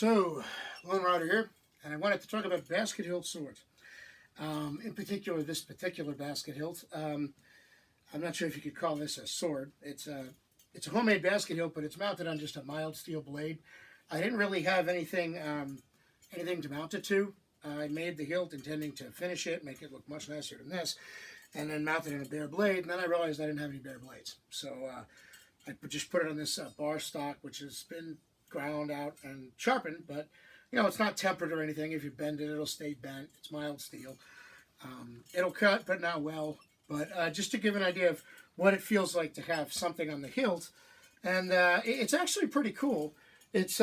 So, Lone Rider here, and I wanted to talk about basket hilt swords. In particular, this particular basket hilt. I'm not sure if you could call this a sword. It's a homemade basket hilt, but it's mounted on just a mild steel blade. I didn't really have anything to mount it to. I made the hilt intending to finish it, make it look much nicer than this, and then mount it on a bare blade. And then I realized I didn't have any bare blades, so I just put it on this bar stock, which has been ground out and sharpened, but it's not tempered or anything. If you bend it, it'll stay bent. It's mild steel. It'll cut, but not well. But just to give an idea of what it feels like to have something on the hilt, and it's actually pretty cool. It's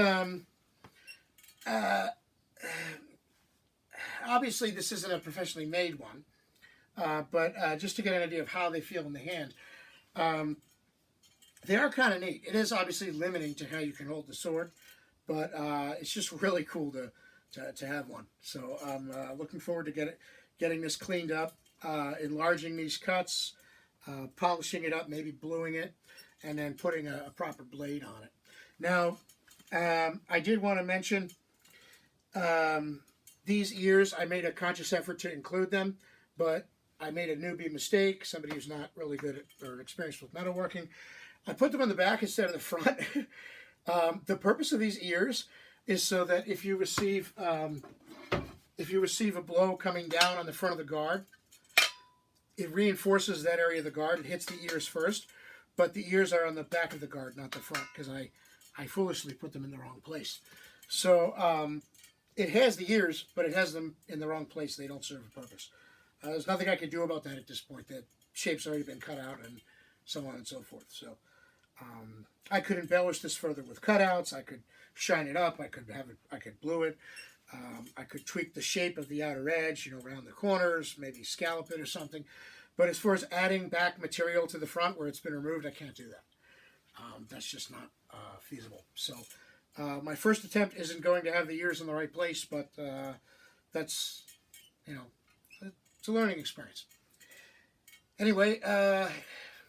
obviously this isn't a professionally made one, but just to get an idea of how they feel in the hand. They are kind of neat. It is obviously limiting to how you can hold the sword, but it's just really cool to have one. So I'm looking forward to getting this cleaned up, enlarging these cuts, polishing it up, maybe bluing it, and then putting a proper blade on it. Now, I did want to mention these ears. I made a conscious effort to include them, but I made a newbie mistake, somebody who's not really good at or experienced with metalworking. I put them on the back instead of the front. The purpose of these ears is so that if you receive a blow coming down on the front of the guard, it reinforces that area of the guard. It hits the ears first, but the ears are on the back of the guard, not the front, because I foolishly put them in the wrong place. So it has the ears, but it has them in the wrong place. They don't serve a purpose. There's nothing I can do about that at this point. That shape's already been cut out and so on and so forth. So I could embellish this further with cutouts. I could shine it up. I could blue it. I could tweak the shape of the outer edge, around the corners, maybe scallop it or something. But as far as adding back material to the front where it's been removed, I can't do that. That's just not feasible. So my first attempt isn't going to have the ears in the right place, but that's, it's a learning experience. Anyway,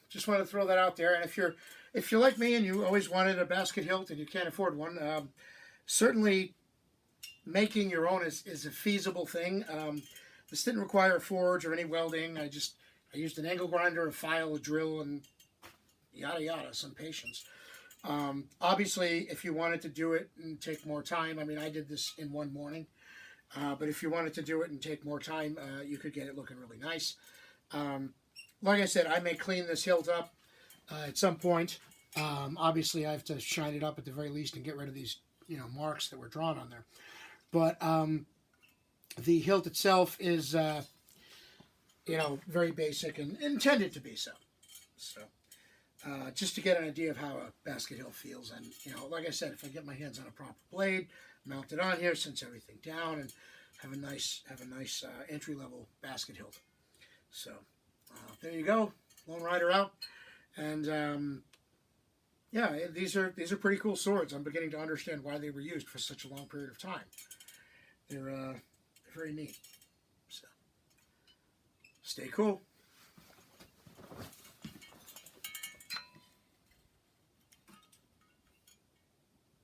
just wanted to throw that out there. And if you're like me and you always wanted a basket hilt and you can't afford one, certainly making your own is a feasible thing. This didn't require a forge or any welding. I used an angle grinder, a file, a drill, and yada yada, some patience. Obviously, if you wanted to do it and take more time, I did this in one morning. But if you wanted to do it and take more time, you could get it looking really nice. Like I said, I may clean this hilt up at some point. Obviously, I have to shine it up at the very least and get rid of these, marks that were drawn on there. But the hilt itself is, very basic and intended to be so. So, just to get an idea of how a basket hilt feels. And, like I said, if I get my hands on a proper blade, mount it on here, cinch everything down, and have a nice entry-level basket hilt. So, there you go. Lone Rider out. And, yeah, these are pretty cool swords. I'm beginning to understand why they were used for such a long period of time. They're very neat. So, stay cool.